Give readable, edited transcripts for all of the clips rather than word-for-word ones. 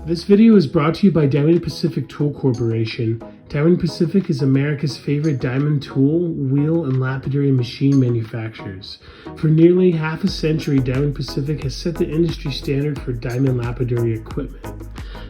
This video is brought to you by Diamond Pacific Tool Corporation. Diamond Pacific is America's favorite diamond tool, wheel, and lapidary machine manufacturers. For nearly half a century, Diamond Pacific has set the industry standard for diamond lapidary equipment.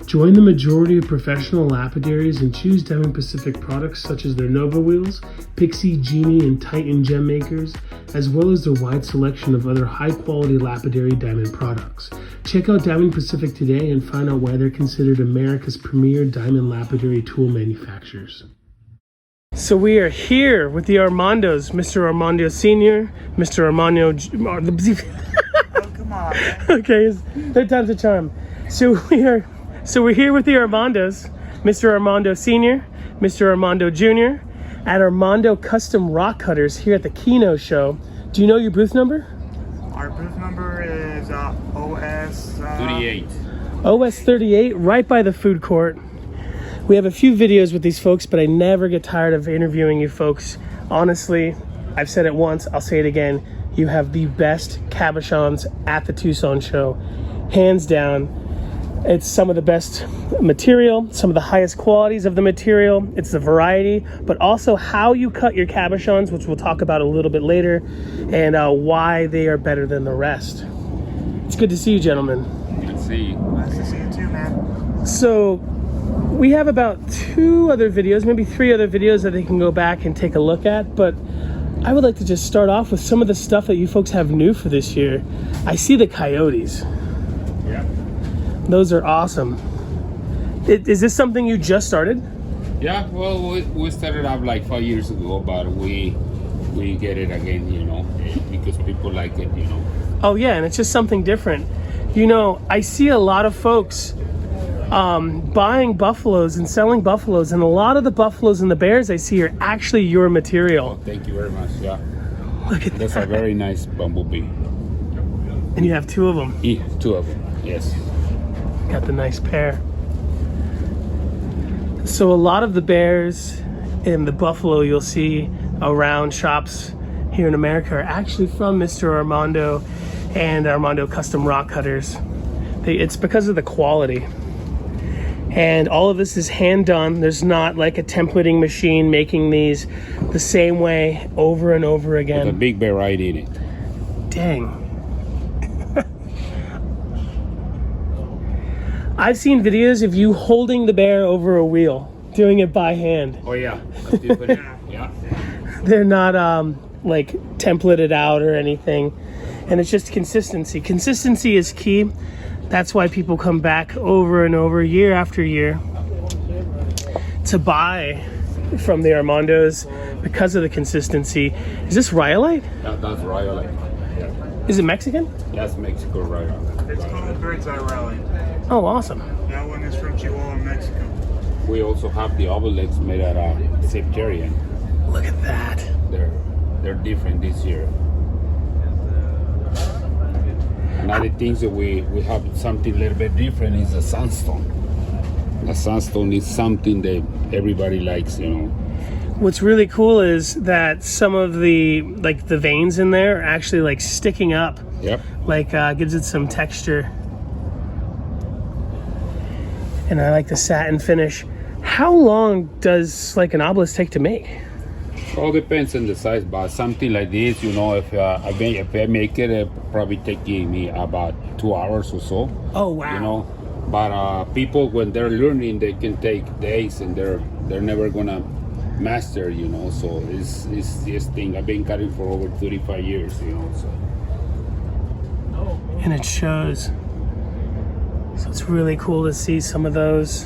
Join the majority of professional lapidaries and choose Diamond Pacific products such as their Nova wheels, Pixie, Genie, and Titan gem makers, as well as their wide selection of other high-quality lapidary diamond products. Check out Diamond Pacific today and find out why they're considered America's premier diamond lapidary tool manufacturers. So we are here with the Armandos, Mr. Armando Sr., Mr. Armando... Oh, come on, man. Okay, third time's a charm. So we're here with the Armandos, Mr. Armando Sr., Mr. Armando Jr., at Armando Custom Rock Cutters here at the Keno show. Do you know your booth number? Our booth number is OS 38. OS 38, right by the food court. We have a few videos with these folks, but I never get tired of interviewing you folks. Honestly, I've said it once, I'll say it again. You have the best cabochons at the Tucson show, hands down. It's some of the best material, some of the highest qualities of the material. It's the variety, but also how you cut your cabochons, which we'll talk about a little bit later, and why they are better than the rest. It's good to see you, gentlemen. Good to see you. Nice to see you too, man. So we have about 2 other videos, maybe 3 other videos that they can go back and take a look at, but I would like to just start off with some of the stuff that you folks have new for this year. I see the coyotes. Yeah. Those are awesome. Is this something you just started? Yeah, well, we started up like 5 years ago, but we get it again, you know, because people like it, you know. Oh yeah, and it's just something different. You know, I see a lot of folks buying buffaloes and selling buffaloes, and a lot of the buffaloes and the bears I see are actually your material. Thank you very much, yeah. Look at that. That's a very nice bumblebee. And you have 2 of them. Yeah, 2 of them, yes. Got the nice pair. So a lot of the bears and the buffalo you'll see around shops here in America are actually from Mr. Armando and Armando Custom Rock Cutters. It's because of the quality. And all of this is hand done. There's not like a templating machine making these the same way over and over again. With a big variety in it. Dang. I've seen videos of you holding the bear over a wheel, doing it by hand. Oh yeah. Yeah. They're not like templated out or anything. And it's just consistency. Consistency is key. That's why people come back over and over, year after year, to buy from the Armandos because of the consistency. Is this rhyolite? That's rhyolite. Is it Mexican? That's Mexico rhyolite. It's called Bird's Eye Rally. Oh, awesome. That one is from Chihuahua, Mexico. We also have the obelisk made out of Septarian. Look at that. They're different this year. Another things that we have something a little bit different is the sandstone. The sandstone is something that everybody likes, you know. What's really cool is that some of the the veins in there are actually like sticking up. Yep. Like gives it some texture. And I like the satin finish. How long does like an obelisk take to make? All depends on the size, but something like this, you know, if I make it, it probably taking me about 2 hours or so. Oh wow! You know, but people when they're learning, they can take days, and they're never gonna master, you know. So it's this thing. I've been cutting for over 35 years, you know. So. And it shows. So it's really cool to see some of those.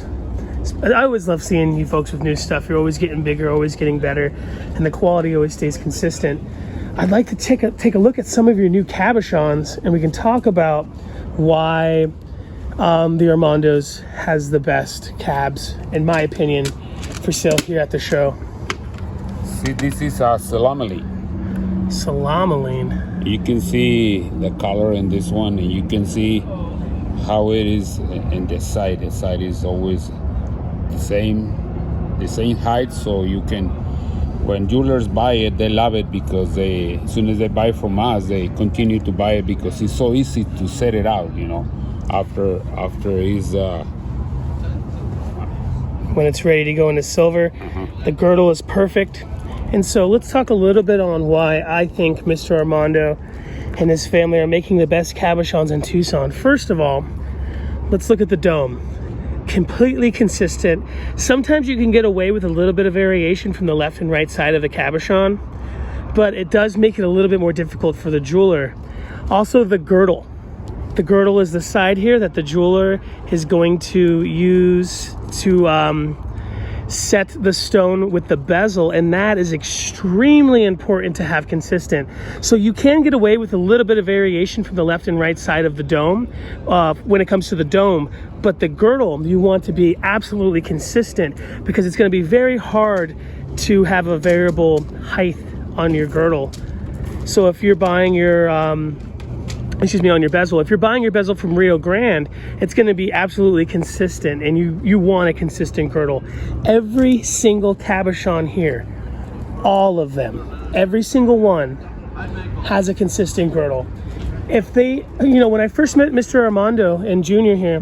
I always love seeing you folks with new stuff. You're always getting bigger, always getting better, and the quality always stays consistent. I'd like to take a look at some of your new cabochons, and we can talk about why the Armandos has the best cabs, in my opinion, for sale here at the show. See, this is a salamaline. Salamaline. You can see the color in this one, and you can see how it is in the side. The side is always the same height, so you can, when jewelers buy it, they love it because as soon as they buy from us, they continue to buy it because it's so easy to set it out, you know, after it's when it's ready to go into silver. The girdle is perfect. And so let's talk a little bit on why I think Mr. Armando and his family are making the best cabochons in Tucson. First of all, let's look at the dome. Completely consistent. Sometimes you can get away with a little bit of variation from the left and right side of the cabochon, but it does make it a little bit more difficult for the jeweler. Also, the girdle. The girdle is the side here that the jeweler is going to use to set the stone with the bezel, and that is extremely important to have consistent. So you can get away with a little bit of variation from the left and right side of the dome when it comes to the dome, but the girdle you want to be absolutely consistent, because it's going to be very hard to have a variable height on your girdle. So if you're buying your on your bezel, if you're buying your bezel from Rio Grande, it's going to be absolutely consistent, and you want a consistent girdle. Every single cabochon here, all of them, every single one has a consistent girdle. If they, when I first met Mr. Armando and Junior here,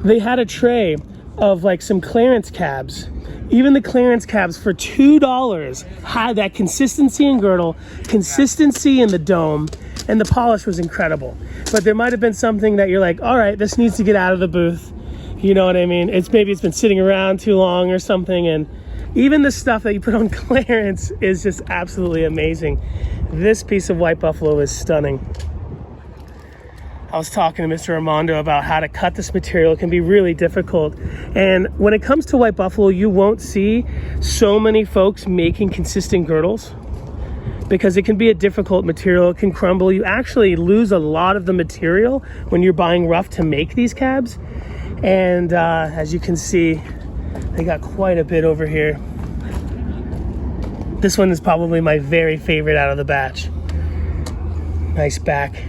they had a tray of like some clearance cabs. Even the clearance cabs for $2 had that consistency in girdle, consistency in the dome, and the polish was incredible. But there might have been something that you're like, all right, this needs to get out of the booth. You know what I mean? Maybe it's been sitting around too long or something. And even the stuff that you put on clearance is just absolutely amazing. This piece of white buffalo is stunning. I was talking to Mr. Armando about how to cut this material. It can be really difficult. And when it comes to white buffalo, you won't see so many folks making consistent girdles, because it can be a difficult material. It can crumble. You actually lose a lot of the material when you're buying rough to make these cabs. And as you can see, they got quite a bit over here. This one is probably my very favorite out of the batch. Nice back.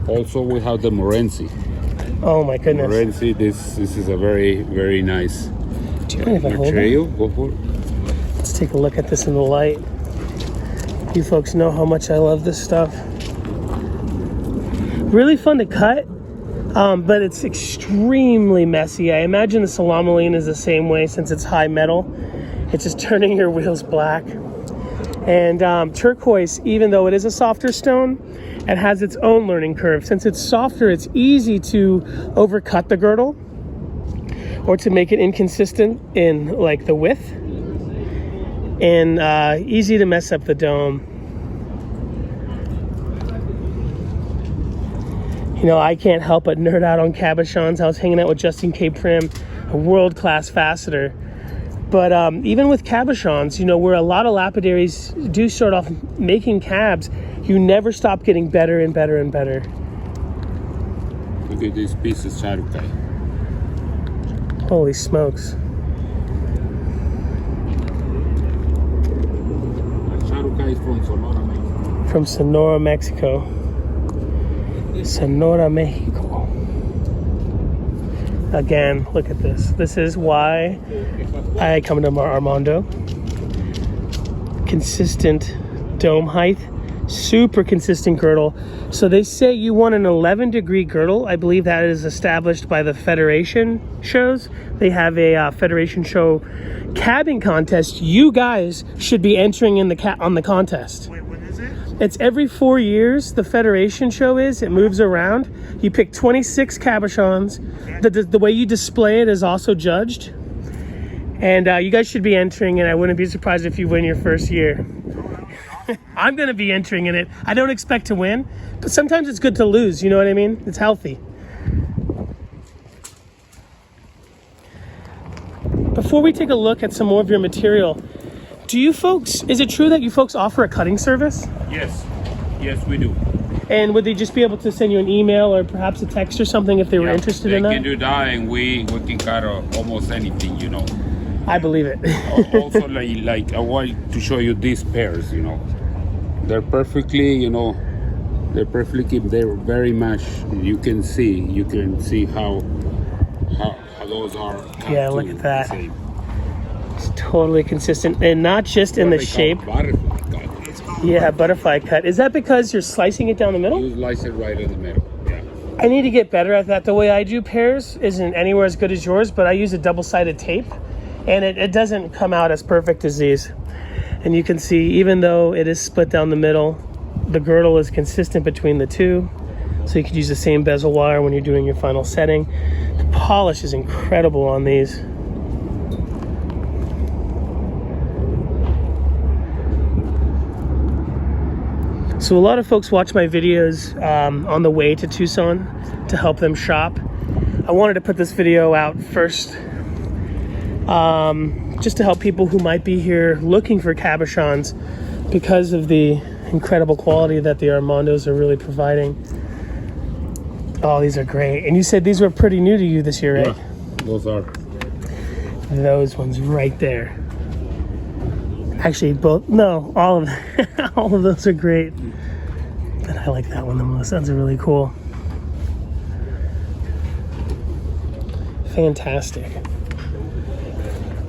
Also, we have the Morenci. Oh my goodness. Morenci, this is a very, very nice material. Go for it. Let's take a look at this in the light. You folks know how much I love this stuff. Really fun to cut, but it's extremely messy. I imagine the Salamaline is the same way, since it's high metal. It's just turning your wheels black. And turquoise, even though it is a softer stone, it has its own learning curve. Since it's softer, it's easy to overcut the girdle or to make it inconsistent in like the width, and easy to mess up the dome. I can't help but nerd out on cabochons. I was hanging out with Justin K. Prim, a world-class faceter. But even with cabochons, where a lot of lapidaries do start off making cabs, you never stop getting better and better and better. Look at this piece of charukai. Holy smokes. Charukai is from Sonora, Mexico. From Sonora, Mexico. Sonora, Mexico. Again, look at this. This is why I come to Armando. Consistent dome height, super consistent girdle. So they say you want an 11-degree girdle. I believe that is established by the Federation shows. They have a Federation show cabbing contest. You guys should be entering in on the contest. Wait, what is it? It's every 4 years. The Federation show is. It moves around. You pick 26 cabochons. The way you display it is also judged. And you guys should be entering, and I wouldn't be surprised if you win your first year. I'm going to be entering in it. I don't expect to win, but sometimes it's good to lose. You know what I mean? It's healthy. Before we take a look at some more of your material, is it true that you folks offer a cutting service? Yes, we do. And would they just be able to send you an email or perhaps a text or something if they were interested in that? They can do that, and we can cut almost anything, I believe it. Also, like I want to show you these pairs, They're perfectly, they're very much, you can see how those are. Yeah, look at that. It's totally consistent, and not just in the shape. Butterfly cut. Yeah, butterfly cut. Is that because you're slicing it down the middle? You slice it right in the middle, yeah. I need to get better at that. The way I do pears isn't anywhere as good as yours, but I use a double-sided tape, and it doesn't come out as perfect as these. And you can see, even though it is split down the middle, the girdle is consistent between the two, so you could use the same bezel wire when you're doing your final setting. The polish is incredible on these. So a lot of folks watch my videos on the way to Tucson to help them shop. I wanted to put this video out first just to help people who might be here looking for cabochons because of the incredible quality that the Armandos are really providing. Oh, these are great. And you said these were pretty new to you this year, right? Yeah, those are. Those ones right there. Actually, both, no, all of all of those are great. But I like that one the most. That's really cool. Fantastic.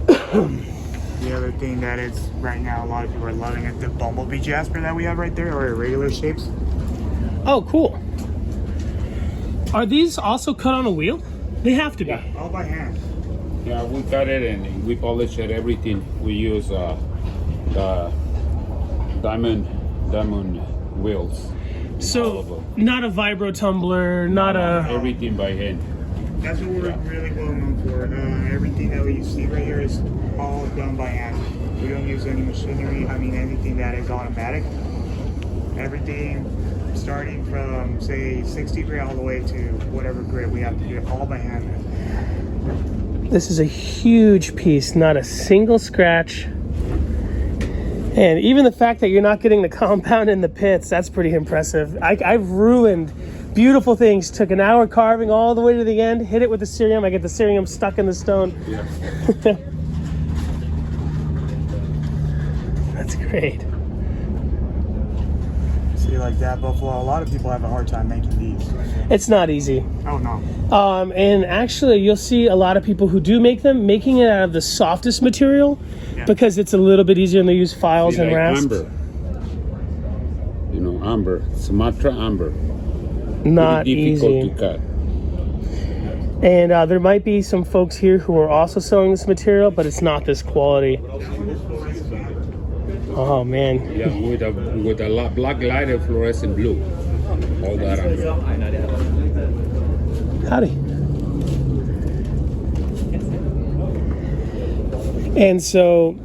The other thing that is right now a lot of people are loving is the bumblebee Jasper that we have right there, or irregular shapes. Oh, cool. Are these also cut on a wheel? They have to be. Yeah, all by hand. Yeah, we cut it and we polish it, everything. We use the diamond wheels. So, not a vibro tumbler, not a... Everything by hand. That's what we're really well known for. Everything that we see right here is all done by hand. We don't use any machinery. I mean, anything that is automatic. Everything starting from, say, 60 grit all the way to whatever grit, we have to do it all by hand. This is a huge piece, not a single scratch. And even the fact that you're not getting the compound in the pits, that's pretty impressive. I've ruined beautiful things. Took an hour carving all the way to the end, hit it with the cerium. I get the cerium stuck in the stone. Yeah. That's great. See, like that buffalo, a lot of people have a hard time making these. It's not easy. Oh, no. And actually, you'll see a lot of people who do make them making it out of the softest material because it's a little bit easier and they use files See, and like rasps. amber. You know, amber, Sumatra amber. Not Pretty difficult easy. to cut. And there might be some folks here who are also selling this material, but it's not this quality. Oh man. Yeah, with a black light and fluorescent blue. All that amber. Howdy. And so,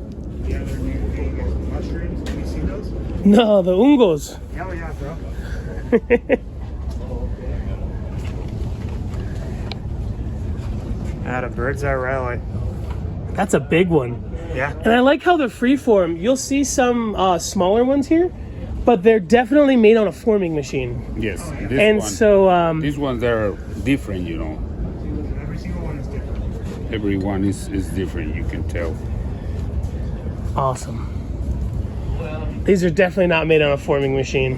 The other new thing is mushrooms. Have you seen those? no, the ungos. Oh, yeah, bro. Out of bird's eye rally. That's a big one. Yeah. And I like how they're freeform. You'll see some smaller ones here, but they're definitely made on a forming machine. Yes. This And one, so, these ones are different, you know. Every single one is different. Every one is different, you can tell. awesome. These are definitely not made on a forming machine.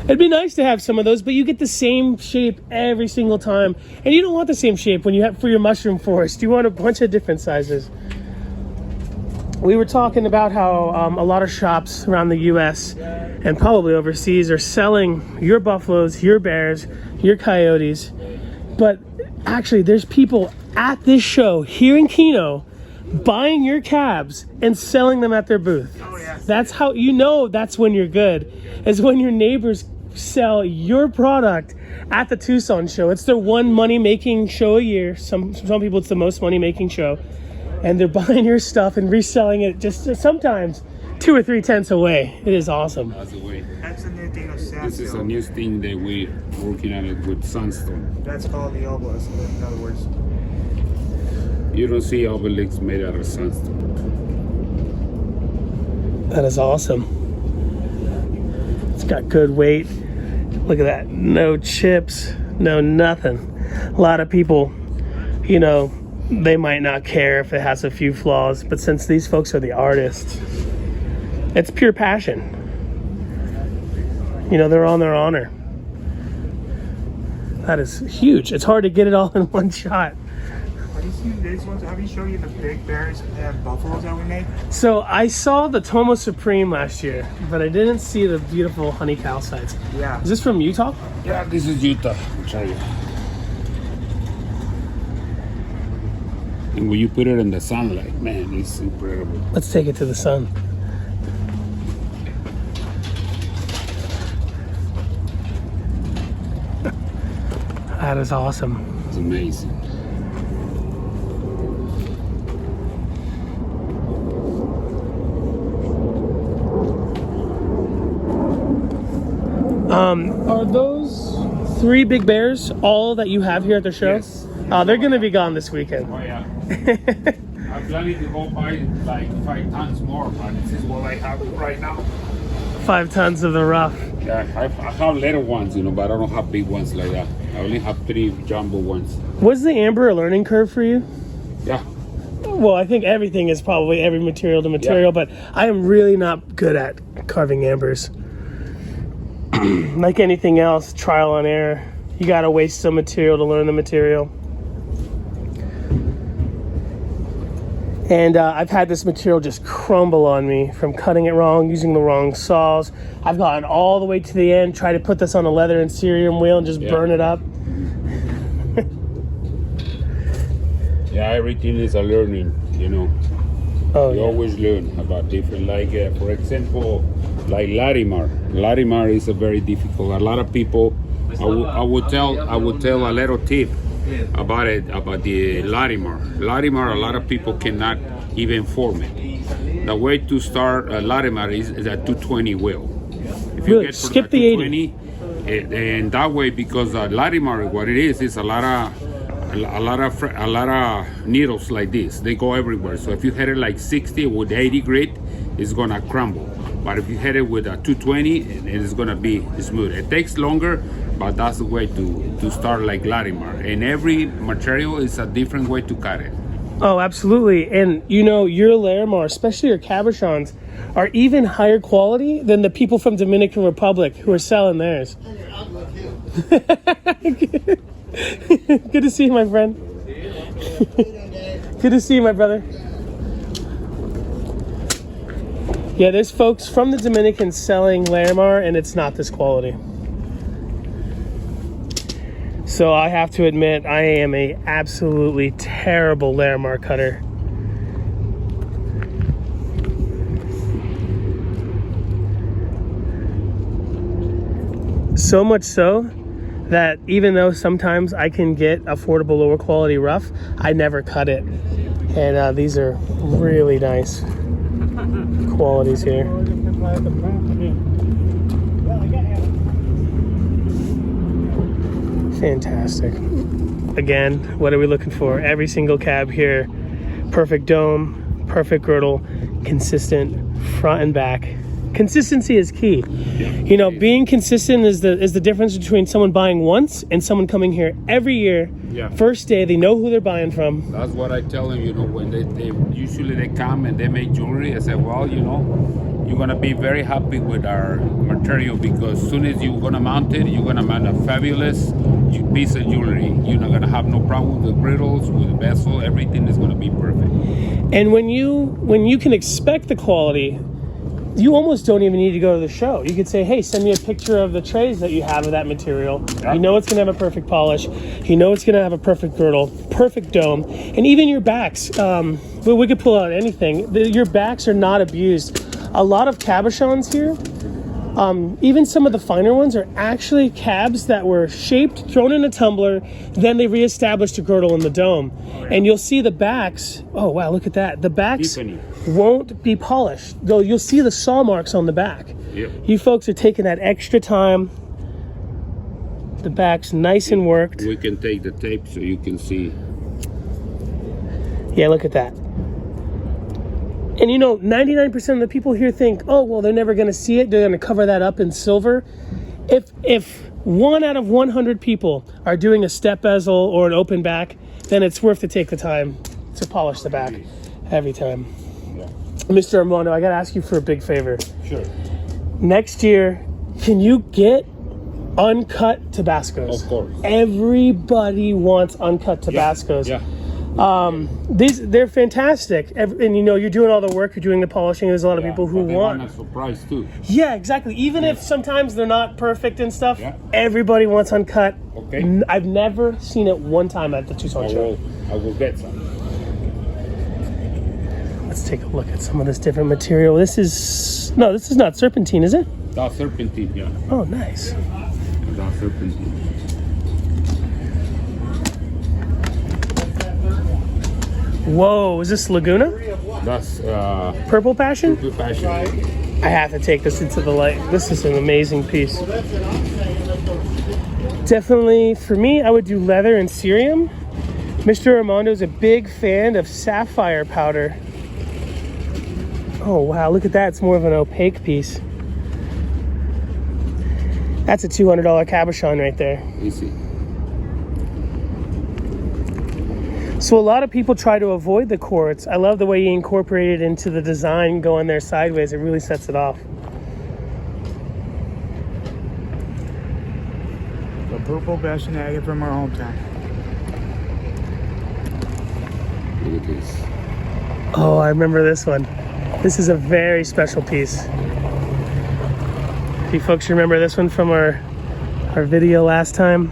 It'd be nice to have some of those, but you get the same shape every single time. And you don't want the same shape when you have for your mushroom forest. You want a bunch of different sizes. We were talking about how a lot of shops around the US and probably overseas are selling your buffaloes, your bears, your coyotes. But actually, there's people at this show here in Keno buying your cabs and selling them at their booth. Oh, yeah. That's how you know that's when you're good, is when your neighbors sell your product at the Tucson show. It's their one money-making show a year. Some people, it's the most money-making show. And they're buying your stuff and reselling it just sometimes 2 or 3 tenths away. It is awesome. That's the way. That's the new thing of sandstone. This is a new thing that we're working on it with sandstone. That's called the obelisk, in other words. You don't see obelisks made out of sandstone. That is awesome. It's got good weight. Look at that. No chips, no nothing. A lot of people, you know, they might not care if it has a few flaws, but since these folks are the artists, it's pure passion. You know, they're on their honor. That is huge. It's hard to get it all in one shot. you seen these ones? Have you shown you the big bears and buffaloes that we make? So I saw the Tomo Supreme last year, but I didn't see the beautiful honey cow sides. Yeah. Is this from Utah? Yeah, this is Utah. I'll show you. And when you put it in the sunlight, man, it's incredible. Let's take it to the sun. That is awesome. It's amazing. Are those 3 big bears all that you have here at the show? Yes. They're going to be gone this weekend. Oh yeah. I'm planning to go buy like 5 tons more, but this is what I have right now. 5 tons of the rough. Yeah, I have little ones, but I don't have big ones like that. I only have 3 jumbo ones. Was the amber a learning curve for you? Yeah. Well, I think everything is probably every material to material, but I am really not good at carving ambers. Like anything else, trial and error. You gotta waste some material to learn the material. And I've had this material just crumble on me from cutting it wrong, using the wrong saws. I've gotten all the way to the end, tried to put this on a leather interior wheel and just burn it up. Yeah, everything is a learning, Oh, You yeah. always learn about different, like for example, like Larimar. Larimar is a very difficult. A lot of people, I would tell a little tip about it, about the Larimar. Larimar, a lot of people cannot even form it. The way to start a Larimar is a 220 wheel. If Really? Skip the 220, and that way, because Larimar, what it is a lot of needles like this. They go everywhere. So if you hit it like 60 with 80 grit, it's gonna crumble. But if you hit it with a 220, it's gonna be smooth. It takes longer, but that's the way to start like Larimar. And every material is a different way to cut it. Oh, absolutely. And your Larimar, especially your Cabochons, are even higher quality than the people from Dominican Republic who are selling theirs. Good to see you, my friend. Good to see you, my brother. Yeah, there's folks from the Dominican selling Larimar, and it's not this quality. So I have to admit, I am a absolutely terrible Larimar cutter. So much so that even though sometimes I can get affordable lower quality rough, I never cut it. And these are really nice qualities here. Fantastic. Again, what are we looking for? Every single cab here, perfect dome, perfect girdle, consistent front and back. Consistency is key. Being consistent is the difference between someone buying once and someone coming here every year. Yeah. First day, they know who they're buying from. That's what I tell them, when they usually come and they make jewelry. I say, well, you're gonna be very happy with our material, because as soon as you're gonna mount it, you're gonna mount a fabulous piece of jewelry. You're not gonna have no problem with the griddles, with the bezel. Everything is gonna be perfect. And when you can expect the quality, you almost don't even need to go to the show. You could say, hey, send me a picture of the trays that you have of that material. Yep. You know it's going to have a perfect polish. You know it's going to have a perfect girdle, perfect dome. And even your backs, we could pull out anything. Your backs are not abused. A lot of cabochons here, even some of the finer ones, are actually cabs that were shaped, thrown in a tumbler, then they reestablished a girdle in the dome. Oh, yeah. And you'll see the backs, oh wow, look at that. The backs Tiffany won't be polished, though you'll see the saw marks on the back. Yep. You folks are taking that extra time. The back's nice and worked. We can take the tape so you can see. Yeah, look at that. And 99% of the people here think, oh, well, they're never going to see it. They're going to cover that up in silver. If 1 out of 100 people are doing a step bezel or an open back, then it's worth to take the time to polish the back every time. Yeah. Mr. Armando, I got to ask you for a big favor. Sure. Next year, can you get uncut Tabascos? Of course. Everybody wants uncut Tabascos. Yeah. They're fantastic, and you know, you're doing all the work, you're doing the polishing. There's a lot of people who want a surprise too. Yeah, exactly. Even if sometimes they're not perfect and stuff, everybody wants uncut. Okay. I've never seen it one time at the Tucson show. I will get some. Let's take a look at some of this different material. This is not serpentine, is it? That's serpentine, yeah. Oh, nice. That's serpentine. Whoa, is this Laguna? That's Purple Passion? Purple Passion. I have to take this into the light. This is an amazing piece. Definitely, for me, I would do leather and cerium. Mr. Armando is a big fan of sapphire powder. Oh, wow, look at that. It's more of an opaque piece. That's a $200 cabochon right there. Easy. So a lot of people try to avoid the quartz. I love the way you incorporate it into the design, going there sideways. It really sets it off. The purple passion agate from our hometown. Look at this. Oh, I remember this one. This is a very special piece. If you folks remember this one from our video last time.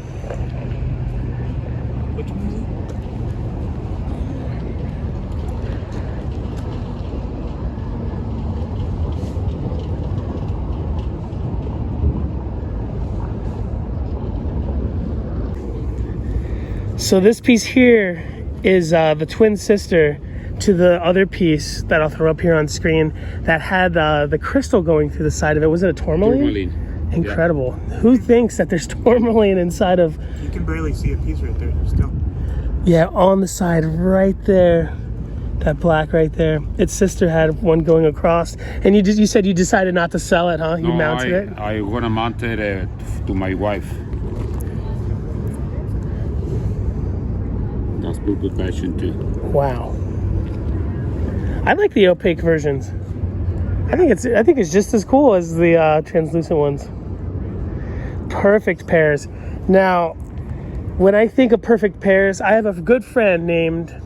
Which one is it? So this piece here is the twin sister to the other piece that I'll throw up here on screen that had the crystal going through the side of it. Was it a tourmaline? Tourmaline. Incredible. Yeah. Who thinks that there's tourmaline inside of... You can barely see a piece right there still. Yeah, on the side right there. That black right there. Its sister had one going across. And you said you decided not to sell it, huh? You mounted it? I want to mount it to my wife. That's Purple Passion too. Wow. I like the opaque versions. I think it's just as cool as the translucent ones. Perfect pairs. Now, when I think of perfect pairs, I have a good friend named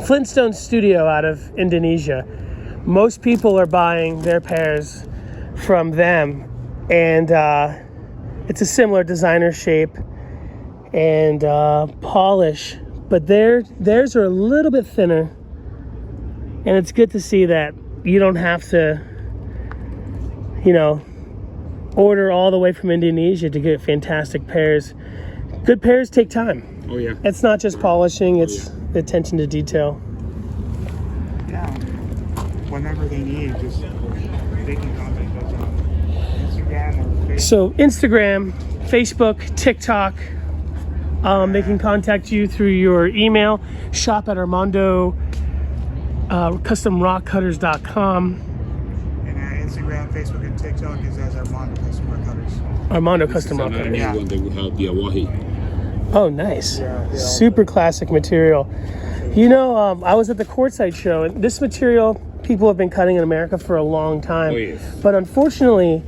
Flintstone Studio out of Indonesia. Most people are buying their pairs from them, and it's a similar designer shape and polish, but theirs are a little bit thinner. And it's good to see that you don't have to, you know, order all the way from Indonesia to get fantastic pairs. Good pairs take time. Oh, yeah. It's not just polishing, it's the attention to detail. Yeah. Whenever they need, just they can contact us on Instagram or Facebook. So Instagram, Facebook, TikTok, they can contact you through your email, shop at Armando customrockcutters.com. And Instagram, Facebook, and TikTok is as Armando Custom Rock Cutters. Armando Custom Rock Cutters. Yeah. One that will have the awahi. Oh, nice. Yeah. Super classic material. You know, I was at the Quartzite show, and this material people have been cutting in America for a long time. Oh, yes. But unfortunately,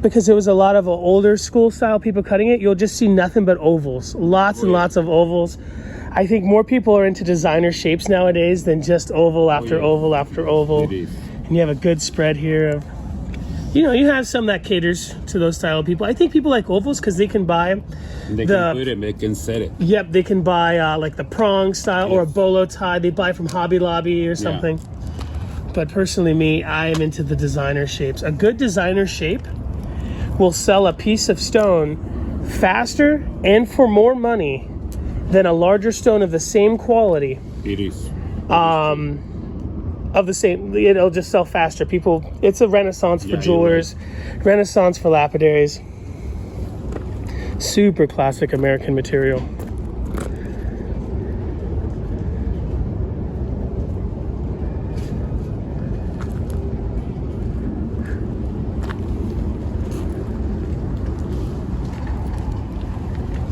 because it was a lot of older school style people cutting it, you'll just see nothing but ovals. Lots and lots of ovals. I think more people are into designer shapes nowadays than just oval after oval after oval. It is. And you have a good spread here of, you know, you have some that caters to those style of people. I think people like ovals because they can buy They can put it, they can set it. Yep, they can buy like the prong style or a bolo tie. They buy from Hobby Lobby or something. Yeah. But personally, me, I am into the designer shapes. A good designer shape will sell a piece of stone faster and for more money than a larger stone of the same quality. It is. Of the same, it'll just sell faster. People, it's a renaissance for jewelers, renaissance for lapidaries. Super classic American material.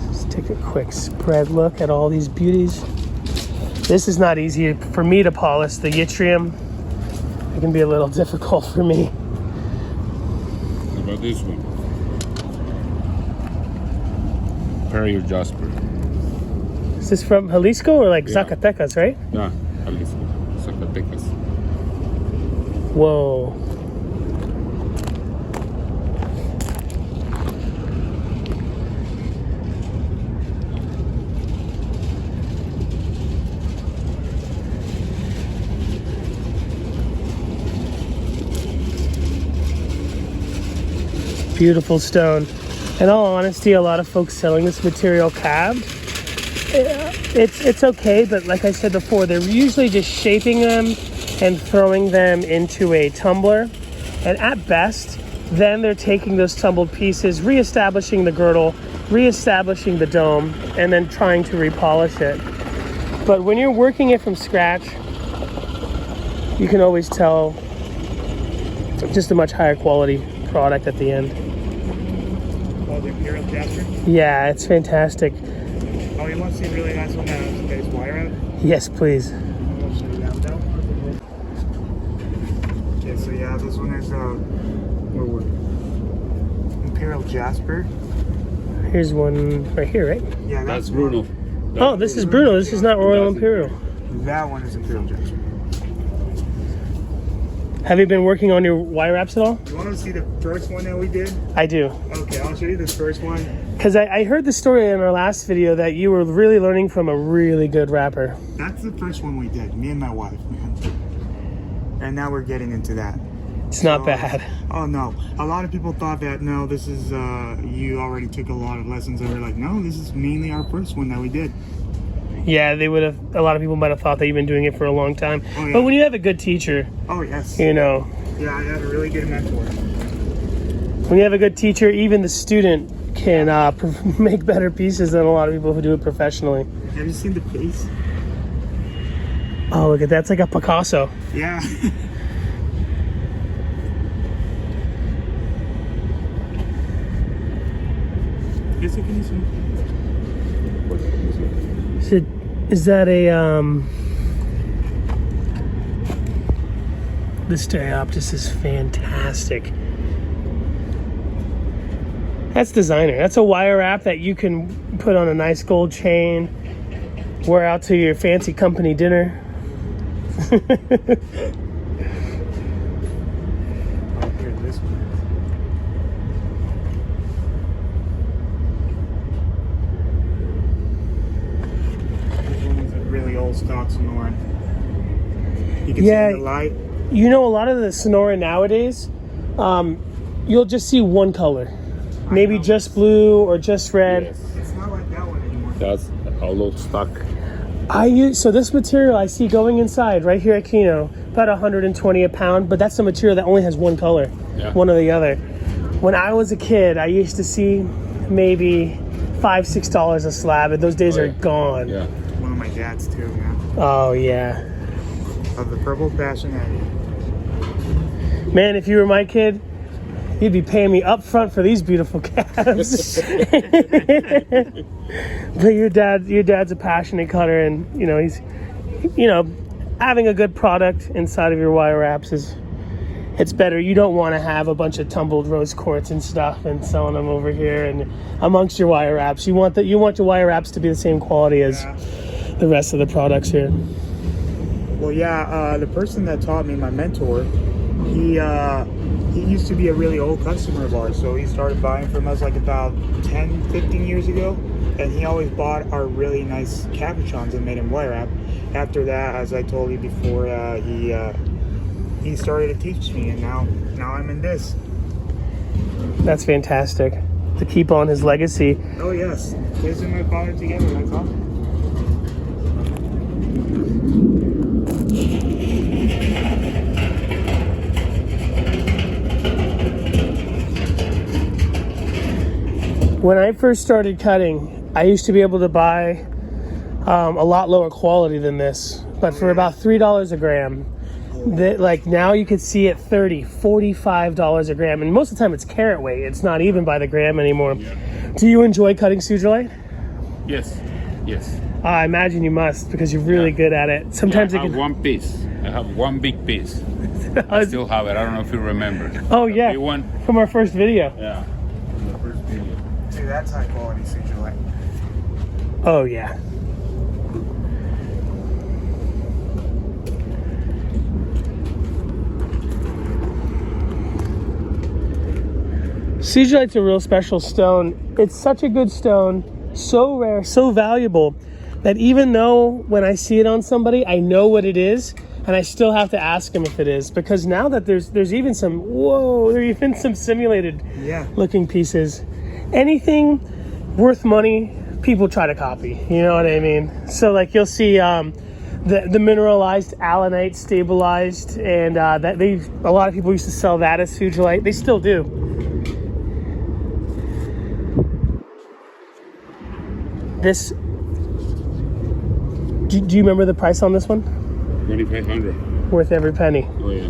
Let's take a quick spread look at all these beauties. This is not easy for me to polish. The yttrium, it can be a little difficult for me. How about this one? Perrier Jasper. Is this from Jalisco or like Yeah. Zacatecas, right? Yeah, Jalisco, Zacatecas. Whoa. Beautiful stone. In all honesty, a lot of folks selling this material cabbed. It's okay, but like I said before, they're usually just shaping them and throwing them into a tumbler. And at best, then they're taking those tumbled pieces, reestablishing the girdle, reestablishing the dome, and then trying to repolish it. But when you're working it from scratch, you can always tell just a much higher quality product at the end. Oh, the Imperial Jasper? Yeah, it's fantastic. Oh, you want to see a really nice one that is wire out? Yes, please. I'll show you that now. Okay, so yeah, this one is Imperial Jasper. Here's one right here, right? Yeah, That's Bruno. Oh, this is Bruno. This is not Royal Imperial. That one is Imperial Jasper. Have you been working on your wire wraps at all? You want to see the first one that we did? I do. Okay, I'll show you the first one. Because I heard the story in our last video that you were really learning from a really good rapper. That's the first one we did, me and my wife, man. And now we're getting into that. It's not bad. Oh no, a lot of people thought that, no, this is, you already took a lot of lessons, and we're like, no, this is mainly our first one that we did. Yeah, they would have. A lot of people might have thought that you've been doing it for a long time. Oh, yeah. But when you have a good teacher, Oh yes. you know, Yeah, I had a really good mentor. when you have a good teacher, even the student can make better pieces than a lot of people who do it professionally. Have you seen the face? Oh, look at that. It's like a Picasso. Yeah. Yes, I can see. Is that a this Dioptis is fantastic. That's designer. That's a wire wrap that you can put on a nice gold chain, wear out to your fancy company dinner. Oh, here, this one. This one is a really old stock Sonoran. You can see Yeah. in the light. You know, a lot of the Sonora nowadays, you'll just see one color. Maybe know. just blue or just red. Yes. It's not like that one anymore. That's all old stock. So this material I see going inside right here at Kino, about 120 a pound, but that's the material that only has one color, Yeah. one or the other. When I was a kid, I used to see maybe $5-6 a slab, and those days Oh, are yeah. gone. Yeah. One of my dad's too, man. Oh yeah. Of the purple passion. Man, if you were my kid, you'd be paying me up front for these beautiful calves. But your dad's a passionate cutter, and you know he's, having a good product inside of your wire wraps it's better. You don't want to have a bunch of tumbled rose quartz and stuff and selling them over here and amongst your wire wraps. You want your wire wraps to be the same quality as the rest of the products here. Well, yeah, the person that taught me, my mentor, he used to be a really old customer of ours. So he started buying from us like about 10, 15 years ago. And he always bought our really nice cabochons and made him wire wrap. After that, as I told you before, he started to teach me, and now I'm in this. That's fantastic. To keep on his legacy. Oh yes, his and my father together, that's awesome. When I first started cutting, I used to be able to buy a lot lower quality than this, but for about $3 a gram. Like now you could see it $30, $45 a gram, and most of the time it's carat weight. It's not even by the gram anymore. Yeah. Do you enjoy cutting Sugilite? Yes. Yes. I imagine you must, because you're really good at it. Sometimes I it have can. one piece. I have one big piece. I still have it. I don't know if you remember. Oh The yeah, big one. from our first video. Yeah. From the first video. See, that's high quality Sugilite. Oh yeah. Sugilite's a real special stone. It's such a good stone, so rare, so valuable, that even though when I see it on somebody, I know what it is, and I still have to ask them if it is, because now that there's even some, whoa, there are even some simulated looking pieces. Anything worth money, people try to copy, you know what I mean? So like you'll see the mineralized allanite stabilized, and that a lot of people used to sell that as Sugilite. They still do. This, do you remember the price on this one? $2,500. Worth every penny. Oh yeah.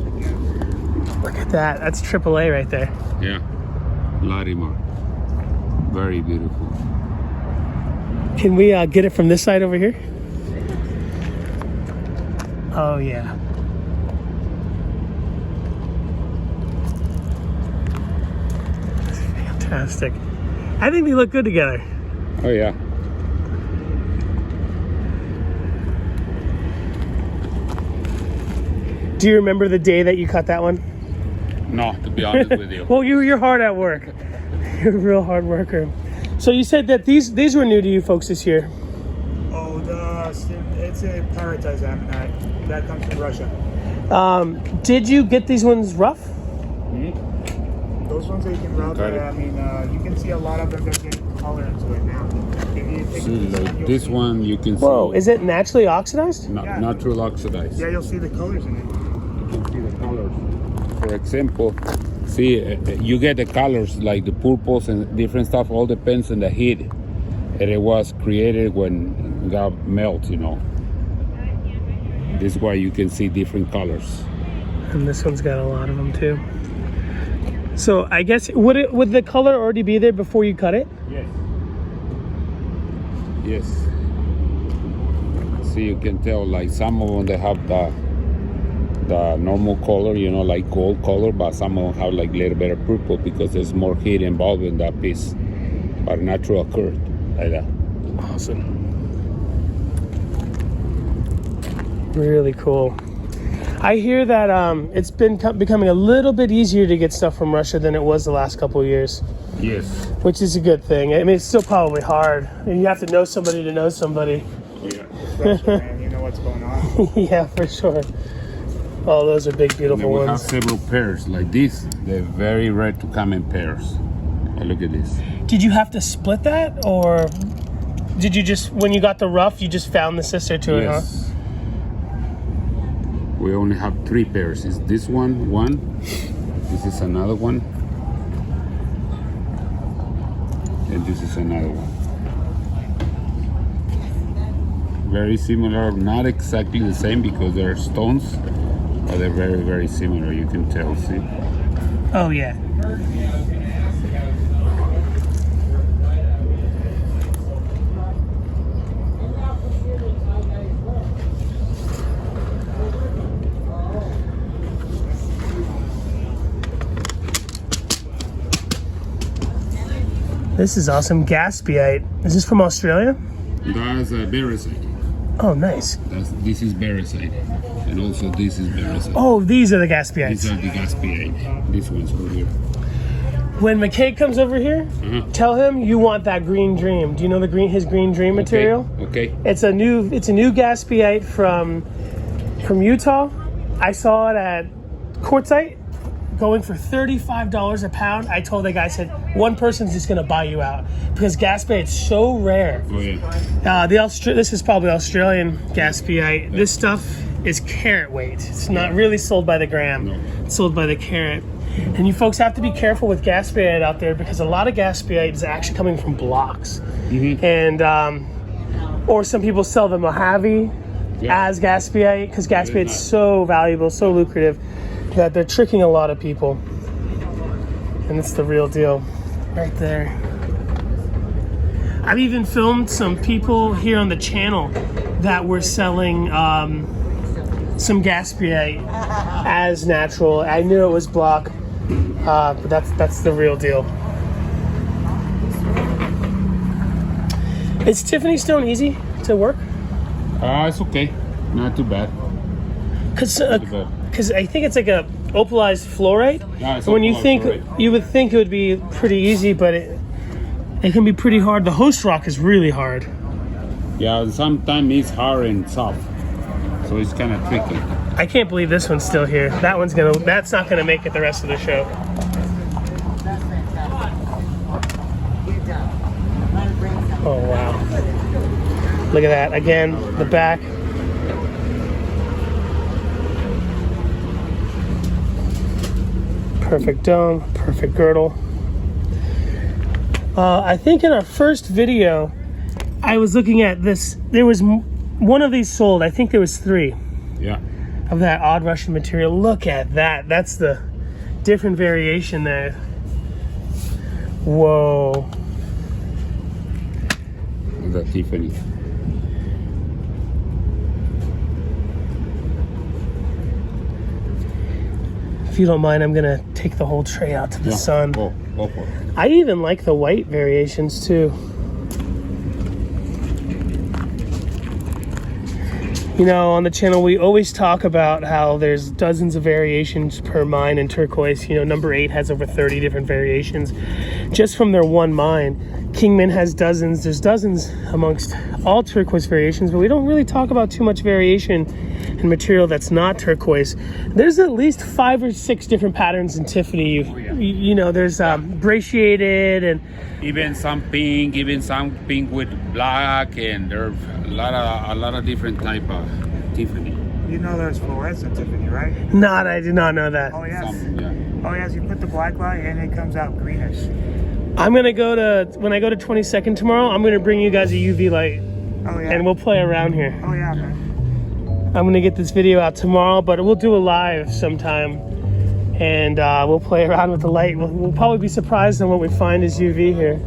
Look at that. That's AAA right there. Yeah. Larimar. Very beautiful. Can we get it from this side over here? Oh yeah. That's fantastic. I think they look good together. Oh yeah. Do you remember the day that you cut that one? No, to be honest with you. Well, you're hard at work. You're a real hard worker. So you said that these were new to you folks this year. Oh, it's a prioritized ammonite that comes from Russia. Did you get these ones rough? Those ones that you can route, I mean, you can see a lot of them that get color into it now. Like this one, you can see. Whoa, is it naturally oxidized? Natural oxidized. Yeah, you'll see the colors in it. You can see the colors. For example, see, you get the colors like the purples and different stuff. All depends on the heat. And it was created when it got melt, you know. This is why you can see different colors. And this one's got a lot of them too. So I guess would the color already be there before you cut it? Yes. Yes. See, you can tell like some of them they have the normal color, you know, like gold color, but some of them have like a little bit of purple because there's more heat involved in that piece. But natural occurred like that. Awesome. Really cool. I hear that it's been becoming a little bit easier to get stuff from Russia than it was the last couple of years. Yes. Which is a good thing. I mean, it's still probably hard. You have to know somebody to know somebody. Yeah. Russia, man, you know what's going on. Yeah, for sure. Oh, those are big, beautiful we ones. have several pairs like this. They're very rare to come in pairs. Oh, look at this. Did you have to split that, or did you just, when you got the rough, you just found the sister to it, huh? Yes. We only have 3 pairs. Is this one? This is another one. And this is another one. Very similar, not exactly the same because they're stones, but they're very, very similar. You can tell, see? Oh, yeah. This is awesome. Gaspeite. Is this from Australia? That's a Beresite. Oh, nice. This is Beresite. And also this is Beresite. Oh, these are the Gaspeites. These are the Gaspeite. This one's over here. When McKay comes over here, tell him you want that green dream. Do you know his green dream material? Okay. It's a new Gaspeite from Utah. I saw it at Quartzite going for $35 a pound. I told the guy, I said, one person's just gonna buy you out because Gaspeite's so rare. Oh yeah. This is probably Australian Gaspeite. This stuff is carat weight. It's not really sold by the gram. No. It's sold by the carat. And you folks have to be careful with Gaspeite out there because a lot of Gaspeite is actually coming from blocks. And or some people sell the Mojave as Gaspeite because Gaspeite's so valuable, so lucrative that they're tricking a lot of people. And it's the real deal right there. I've even filmed some people here on the channel that were selling some Gaspeite as natural. I knew it was block, but that's the real deal. Is Tiffany stone easy to work? It's okay. Not too bad. Because I think it's like a opalized fluorite. Yeah, it's When you opalized think fluorite. you would think it would be pretty easy, but it can be pretty hard. The host rock is really hard. Yeah, sometimes it's hard and soft, so it's kind of tricky. I can't believe this one's still here. That's not gonna make it the rest of the show. Oh wow. Look at that. Again, the back. Perfect dome, perfect girdle. I think in our first video, I was looking at this. There was one of these sold. I think there was 3 Yeah. of that odd Russian material. Look at that. That's the different variation there. Whoa. The Tiffany. If you don't mind, I'm gonna take the whole tray out to the sun. Go for it. I even like the white variations too. You know, on the channel, we always talk about how there's dozens of variations per mine in turquoise. You know, number 8 has over 30 different variations just from their one mine. Kingman has dozens. There's dozens amongst all turquoise variations, but we don't really talk about too much variation in material that's not turquoise. There's at least 5 or 6 different patterns in Tiffany. You know, there's brachiated and Even some pink with black, and there's a lot of different type of Tiffany. You know there's fluorescent Tiffany, right? not. I did not know that. Oh yes. Some, yeah. Oh yes, you put the black light and it comes out greenish. I'm gonna when I go to 22nd tomorrow, I'm gonna bring you guys a UV light Oh yeah. and we'll play around here. Oh yeah, man. I'm gonna get this video out tomorrow, but we'll do a live sometime, and we'll play around with the light. We'll probably be surprised on what we find as UV here.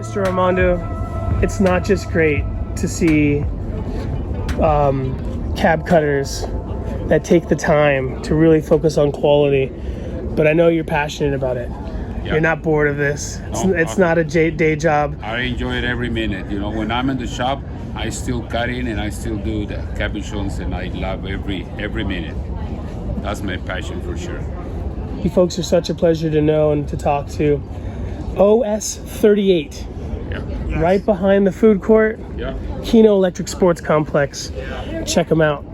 Mr. Armando, it's not just great to see cab cutters that take the time to really focus on quality, but I know you're passionate about it. Yeah. You're not bored of this. It's No, not a day job. I enjoy it every minute. You know, when I'm in the shop, I still cut in and I still do the cabochons, and I love every minute. That's my passion for sure. You folks are such a pleasure to know and to talk to. OS 38, Yeah. Yes. right behind the food court, Yeah. Kino Electric Sports Complex. Check them out.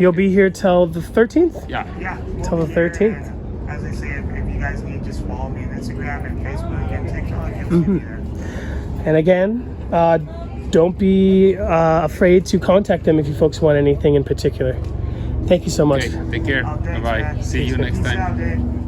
You'll be here till the 13th? Yeah. Yeah. Till the be here, 13th. and As I say, if you guys need, just follow me on Instagram and Facebook and TikTok. You'll see me there. And again, don't be afraid to contact them if you folks want anything in particular. Thank you so much. Okay. Take care. Oh, Bye thanks, bye. man. See you next Peace time. out, dude.